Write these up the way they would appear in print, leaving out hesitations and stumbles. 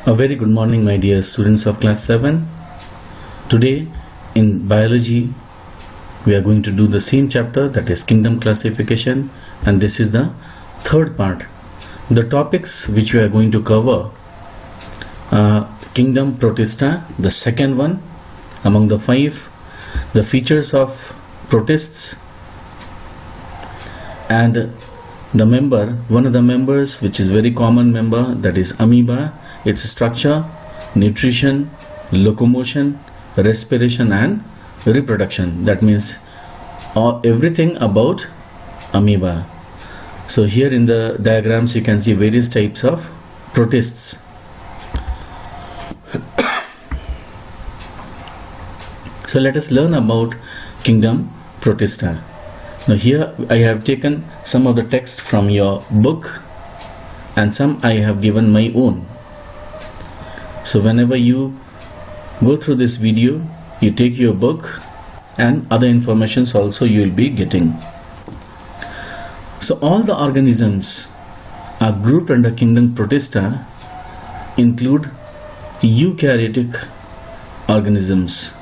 A very good morning, my dear students of class 7. Today in biology we are going to do the same chapter, that is kingdom classification, and this is the third part. The topics which we are going to cover are kingdom Protista, the second one among the 5, the features of protists, and the member, one of the members which is very common member, that is amoeba, its structure, nutrition, locomotion, respiration and reproduction. That means everything about amoeba. So here in the diagrams you can see various types of protists. So let us learn about kingdom Protista. Now here I have taken some of the text from your book and some I have given my own. So whenever you go through this video, you take your book and other informations also you will be getting. So all the organisms are grouped under kingdom Protista include eukaryotic organisms.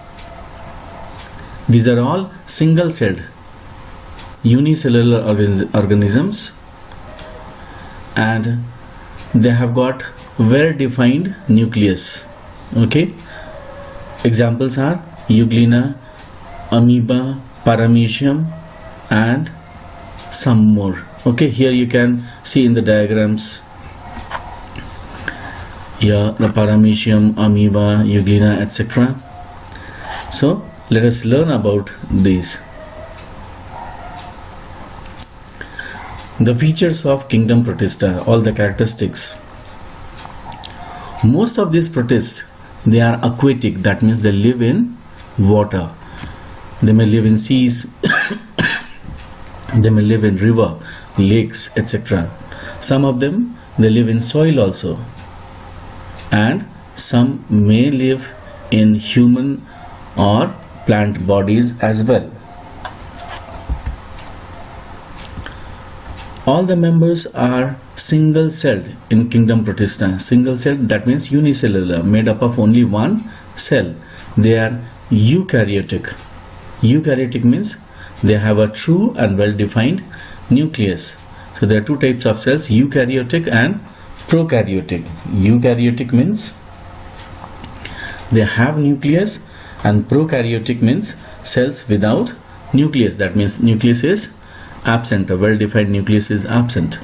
These are all single-celled, unicellular organisms, and they have got well-defined nucleus. Okay, examples are Euglena, amoeba, paramecium and some more. Okay, here you can see in the diagrams here the paramecium, amoeba, Euglena, etc. So let us learn about these. The features of kingdom Protista, all the characteristics. Most of these protists, they are aquatic, that means they live in water. They may live in seas, they may live in river, lakes, etc. Some of them, they live in soil also, and some may live in human or plant bodies as well. All the members are single-celled in kingdom Protista. Single-celled, that means unicellular, made up of only one cell. They are eukaryotic. Eukaryotic means they have a true and well-defined nucleus. So there are two types of cells, eukaryotic and prokaryotic. Eukaryotic means they have nucleus, and prokaryotic means cells without nucleus. That means nucleus is absent, a well-defined nucleus is absent.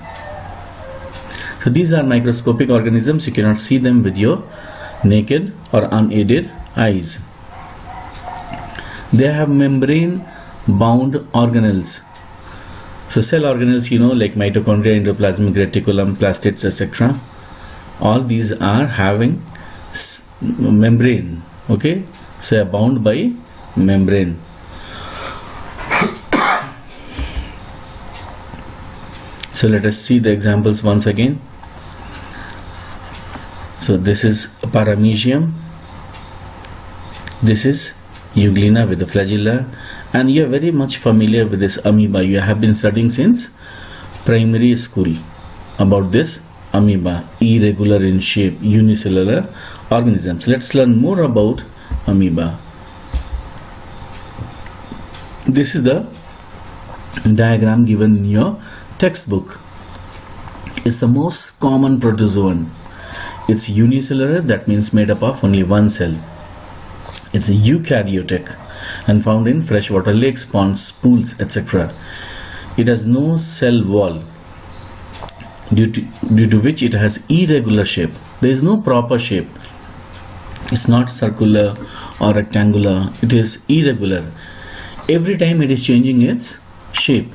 So these are microscopic organisms. You cannot see them with your naked or unaided eyes. They have membrane bound organelles. So cell organelles, you know, like mitochondria, endoplasmic reticulum, plastids, etc. All these are having membrane. Okay, so are bound by membrane. So let us see the examples once again. So this is paramecium, this is Euglena with the flagella, and you are very much familiar with this amoeba. You have been studying since primary school about this amoeba, irregular in shape, unicellular organisms. Let's learn more about amoeba. This is the diagram given in your textbook. It's the most common protozoan. It's unicellular, that means made up of only one cell. It's eukaryotic and found in freshwater lakes, ponds, pools, etc. It has no cell wall, due to which it has irregular shape. There is no proper shape. It's not circular or rectangular. It is irregular. Every time it is changing its shape.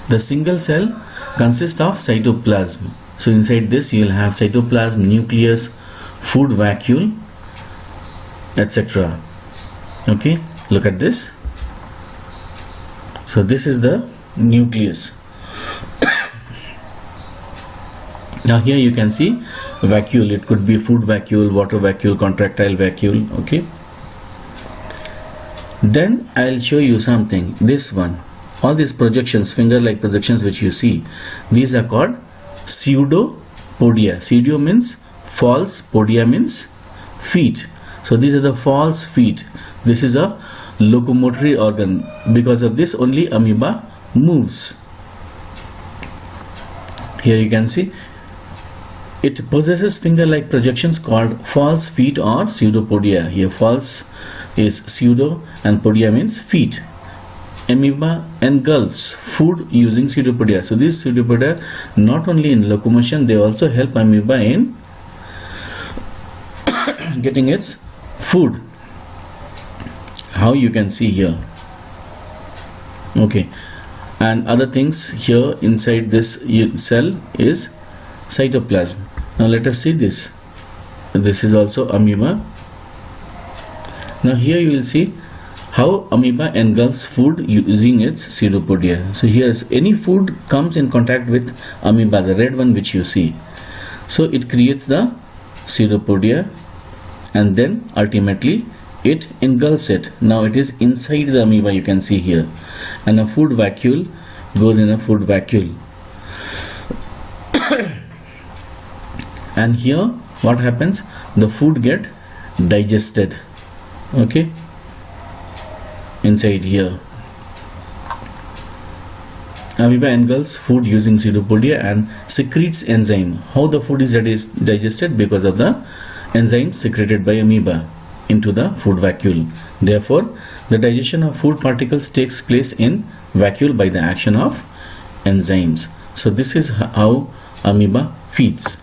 The single cell consists of cytoplasm. So inside this you will have cytoplasm, nucleus, food vacuole, etc. Okay, look at this. So this is the nucleus. Now here you can see vacuole. It could be food vacuole, water vacuole, contractile vacuole. Okay. Then I'll show you something. This one. All these projections, finger-like projections which you see, these are called pseudo podia. Pseudo means false, podia means feet. So these are the false feet. This is a locomotory organ. Because of this only amoeba moves. Here you can see it possesses finger-like projections called false feet or pseudopodia. Here false is pseudo and podia means feet. Amoeba engulfs food using pseudopodia. So these pseudopodia not only in locomotion, they also help amoeba in getting its food. How you can see here. Okay, and other things here inside this cell is cytoplasm. Now let us see this. This is also amoeba. Now here you will see how amoeba engulfs food using its pseudopodia. So here any food comes in contact with amoeba, the red one which you see. So it creates the pseudopodia and then ultimately it engulfs it. Now it is inside the amoeba, you can see here, and a food vacuole goes in a food vacuole. And here what happens, the food get digested, okay, inside here. Amoeba engulfs food using pseudopodia and secretes enzyme. How the food is digested? Because of the enzymes secreted by amoeba into the food vacuole. Therefore, the digestion of food particles takes place in vacuole by the action of enzymes. So this is how amoeba feeds.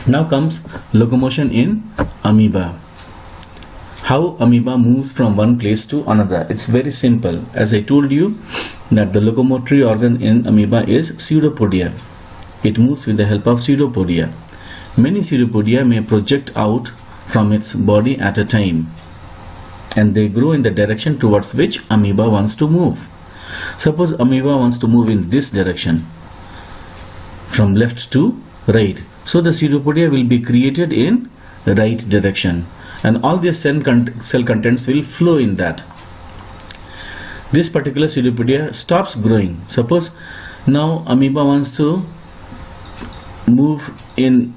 Now comes locomotion in amoeba. How amoeba moves from one place to another. It's very simple. As I told you that the locomotory organ in amoeba is pseudopodia. It moves with the help of pseudopodia. Many pseudopodia may project out from its body at a time, and they grow in the direction towards which amoeba wants to move. Suppose amoeba wants to move in this direction, from left to right. So the pseudopodia will be created in right direction, and all the cell contents will flow in that. This particular pseudopodia stops growing. Suppose now amoeba wants to move in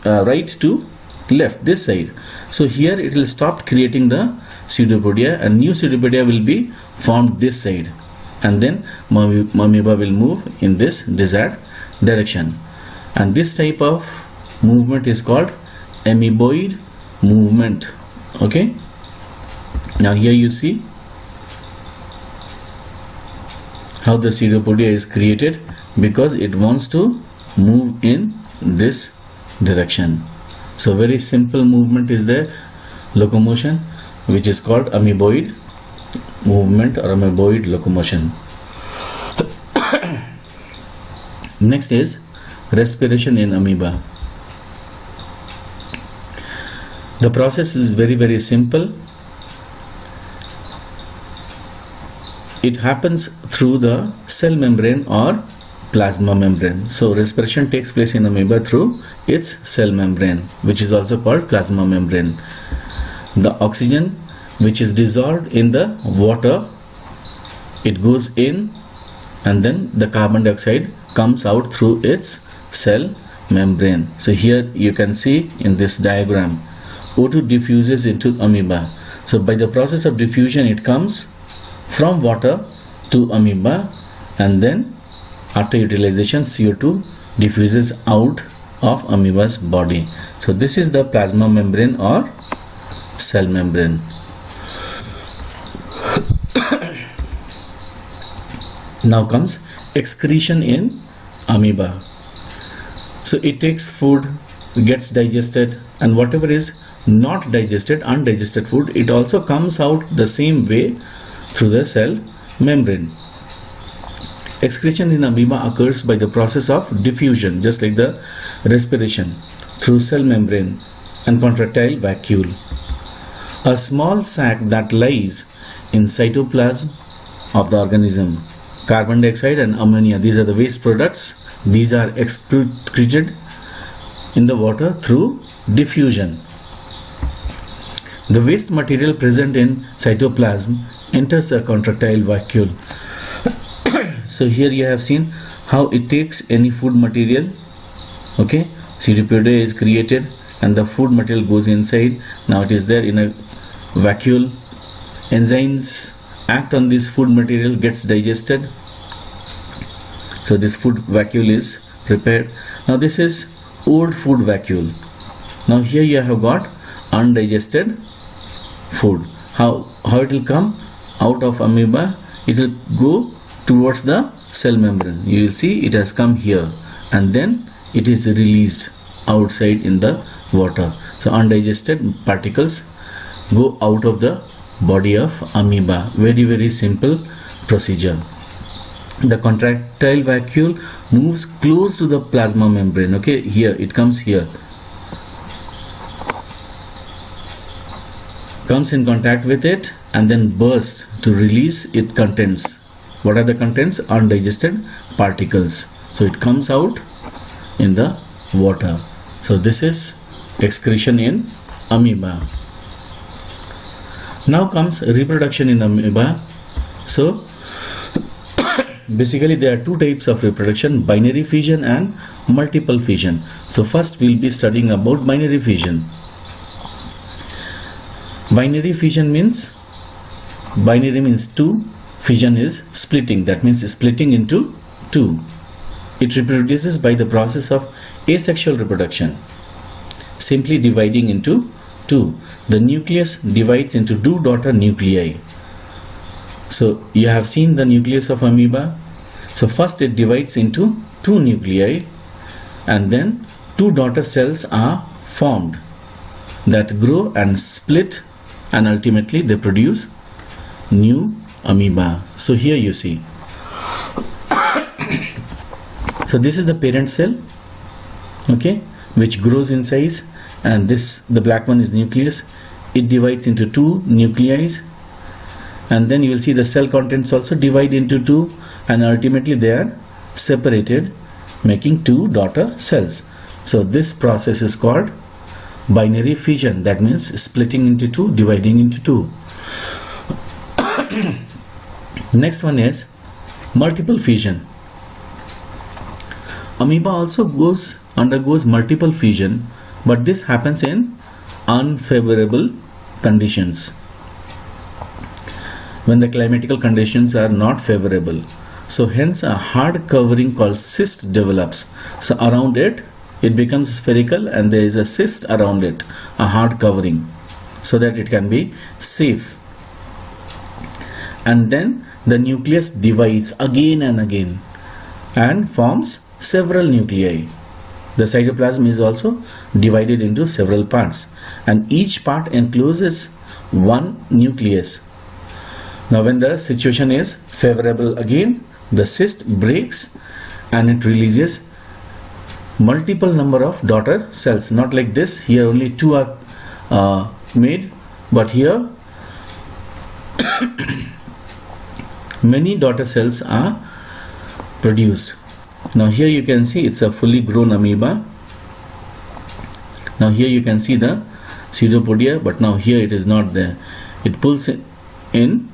right to left, this side. So here it will stop creating the pseudopodia, and new pseudopodia will be formed this side, and then amoeba will move in this desired direction. And this type of movement is called amoeboid movement. Okay, now here you see how the pseudopodia is created, because it wants to move in this direction. So very simple movement is the locomotion, which is called amoeboid movement or amoeboid locomotion. Next is respiration in amoeba. The process is very simple. It happens through the cell membrane or plasma membrane. So respiration takes place in amoeba through its cell membrane, which is also called plasma membrane. The oxygen which is dissolved in the water, it goes in, and then the carbon dioxide comes out through its cell membrane. So here you can see in this diagram, O2 diffuses into amoeba. So by the process of diffusion, it comes from water to amoeba, and then after utilization, CO2 diffuses out of amoeba's body. So this is the plasma membrane or cell membrane. Now comes excretion in amoeba. So it takes food, gets digested, and whatever is not digested, undigested food, it also comes out the same way through the cell membrane. Excretion in amoeba occurs by the process of diffusion, just like the respiration, through cell membrane and contractile vacuole. A small sac that lies in cytoplasm of the organism. Carbon dioxide and ammonia, these are the waste products. These are excreted in the water through diffusion. The waste material present in cytoplasm enters a contractile vacuole So here you have seen how it takes any food material. Okay, pseudopodia is created and the food material goes inside. Now it is there in a vacuole. Enzymes act on this food material, gets digested. So this food vacuole is prepared. Now this is old food vacuole. Now here you have got undigested food. How it will come out of amoeba? It will go towards the cell membrane. You will see it has come here and then it is released outside in the water. So undigested particles go out of the body of amoeba. Very simple procedure. The contractile vacuole moves close to the plasma membrane. Okay, here it comes here, comes in contact with it and then bursts to release its contents. What are the contents? Undigested particles. So it comes out in the water. So this is excretion in amoeba. Now comes reproduction in amoeba. So basically there are two types of reproduction: binary fission and multiple fission. So first we'll be studying about binary fission. Binary fission means, binary means two, fission is splitting, that means splitting into two. It reproduces by the process of asexual reproduction, simply dividing into two. The nucleus divides into two daughter nuclei. So you have seen the nucleus of amoeba. So first it divides into two nuclei and then two daughter cells are formed that grow and split, and ultimately they produce new amoeba. So here you see. So this is the parent cell, okay, which grows in size, and this, the black one, is nucleus. It divides into two nuclei, and then you will see the cell contents also divide into two, and ultimately they are separated, making two daughter cells. So this process is called binary fission, that means splitting into two, dividing into two. Next one is multiple fission. Amoeba also undergoes multiple fission, but this happens in unfavorable conditions, when the climatical conditions are not favorable. So hence a hard covering called cyst develops. So around it becomes spherical and there is a cyst around it, a hard covering, so that it can be safe. And then the nucleus divides again and again and forms several nuclei. The cytoplasm is also divided into several parts, and each part encloses one nucleus. Now when the situation is favorable again, the cyst breaks and it releases multiple number of daughter cells. Not like this, here only two are made, but here many daughter cells are produced. Now here you can see it's a fully grown amoeba. Now here you can see the pseudopodia, but now here it is not there. It pulls in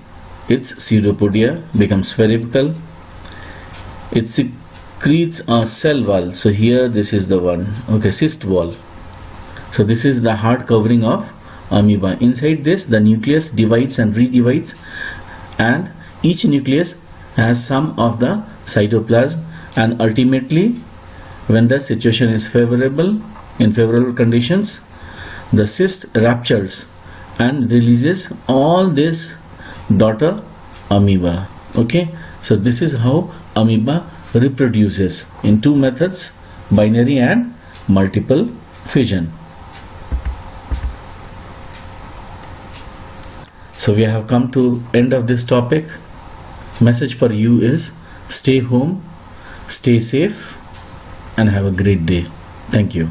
its pseudopodia, becomes spherical. It secretes a cell wall. So here this is the one, okay, cyst wall. So this is the hard covering of amoeba. Inside this, the nucleus divides and redivides, and each nucleus has some of the cytoplasm, and ultimately when the situation is favorable, in favorable conditions, the cyst ruptures and releases all this daughter amoeba. Okay, so this is how amoeba reproduces in two methods, binary and multiple fission. So we have come to end of this topic. Message for you is stay home, stay safe, and have a great day. Thank you.